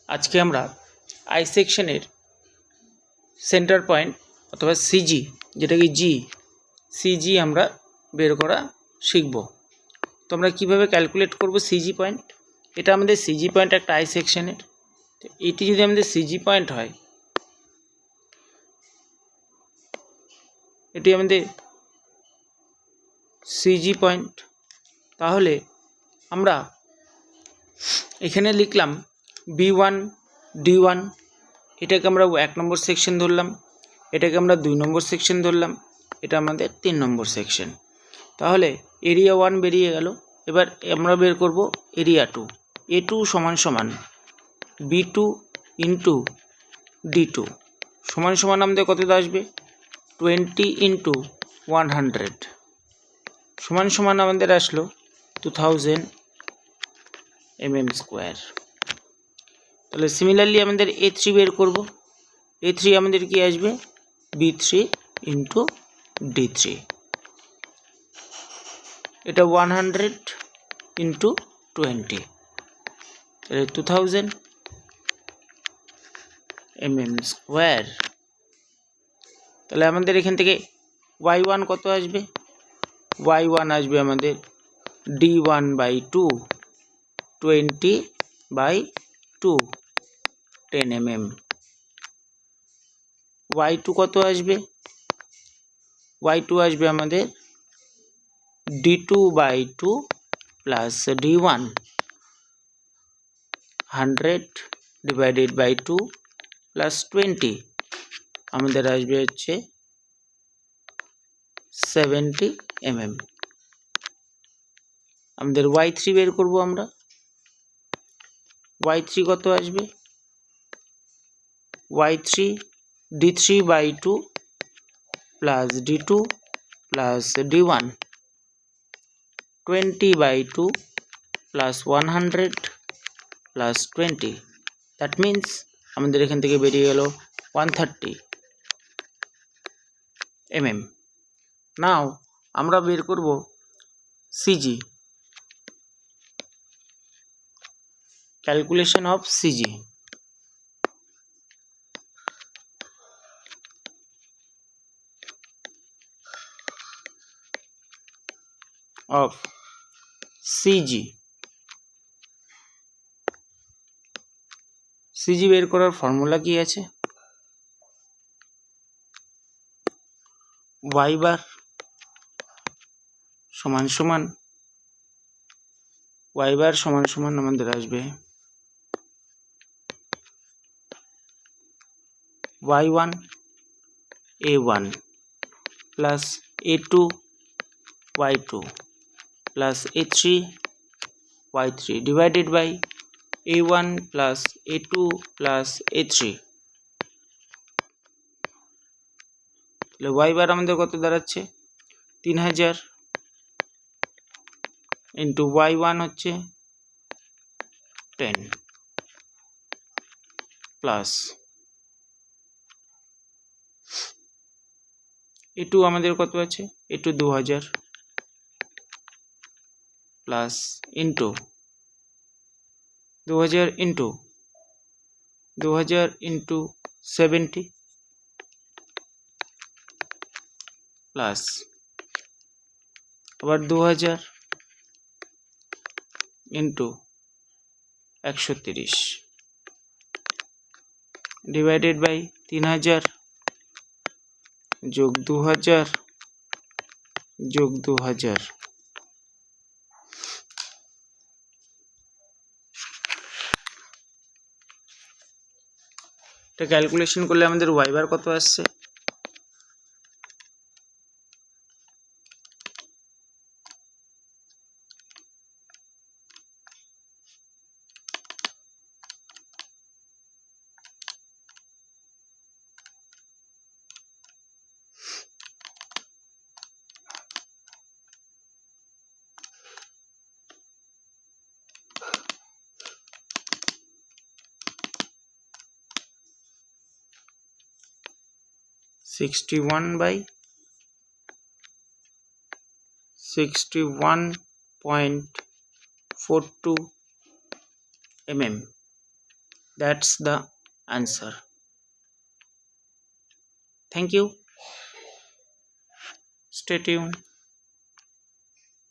আজকে আমরা আই সেকশনের সেন্টার পয়েন্ট অথবা সিজি, যেটাকে সিজি আমরা বের করা শিখব। তো আমরা কীভাবে ক্যালকুলেট করব সিজি পয়েন্ট? এটা আমাদের সিজি পয়েন্ট একটা আই সেকশনের। তো এটি যদি আমাদের সিজি পয়েন্ট হয়, এটি আমাদের সিজি পয়েন্ট, তাহলে আমরা এখানে লিখলাম B1 D1, এটাকে আমরা 1 নম্বর সেকশন ধরলাম, এটাকে আমরা 2 নম্বর সেকশন ধরলাম, এটা আমাদের 3 নম্বর সেকশন। তাহলে এরিয়া 1 বেরিয়ে গেল। এবার আমরা বের করব এরিয়া 2। A2 সমান সমান B2 ইন্টু D2 সমান সমান আমাদের কত আসবে 20 ইন্টু 100 সমান সমান আমাদের আসলো 2000 mm²। তাহলে সিমিলারলি আমাদের A3 বের করব। A3 আমাদের কি আসবে B3 ইন্টু D3, এটা 100 ইন্টু 20, তাহলে 2000 mm²। তাহলে আমাদের এখান থেকে Y1 কত আসবে? Y1 আসবে আমাদের D1/2 20/2 10 mm। Y2 কত আসবে? Y2 আসবে আমাদের D2/2 প্লাস D1 100/2 প্লাস 20, আমাদের আসবে হচ্ছে 70 mm। আমাদের Y3 বের করব আমরা। Y3 কত আসবে? Y3 D3/2 plus D2 plus D1 20/2 plus 100 plus 20, that means আমাদের এখান থেকে বেরিয়ে গেল 130 mm। নাও আমরা বের করব CG, calculation of CG. Of CG, CG বের করার ফর্মুলা কি আছে? y বার সমান সমান y বার সমান সমান আমাদের আসবে y1 a1 plus a2 y2 plus a3 y3 divided by a1 plus a2 plus a3। তাহলে y বার আমাদের কত দাঁড়াচ্ছে 3000 ইন্টু y1 হচ্ছে 10 প্লাস a2 আমাদের কত আছে a2 2000 plus into 2000 into 70 plus আবার 2000 ইন্টু 130 ডিভাইডেড বাই 3000 যোগ 2000 যোগ 2000। এটা ক্যালকুলেশন করলে আমাদের y বার কত আসছে (61/) 61.42 mm। That's the answer. Thank you. Stay tuned.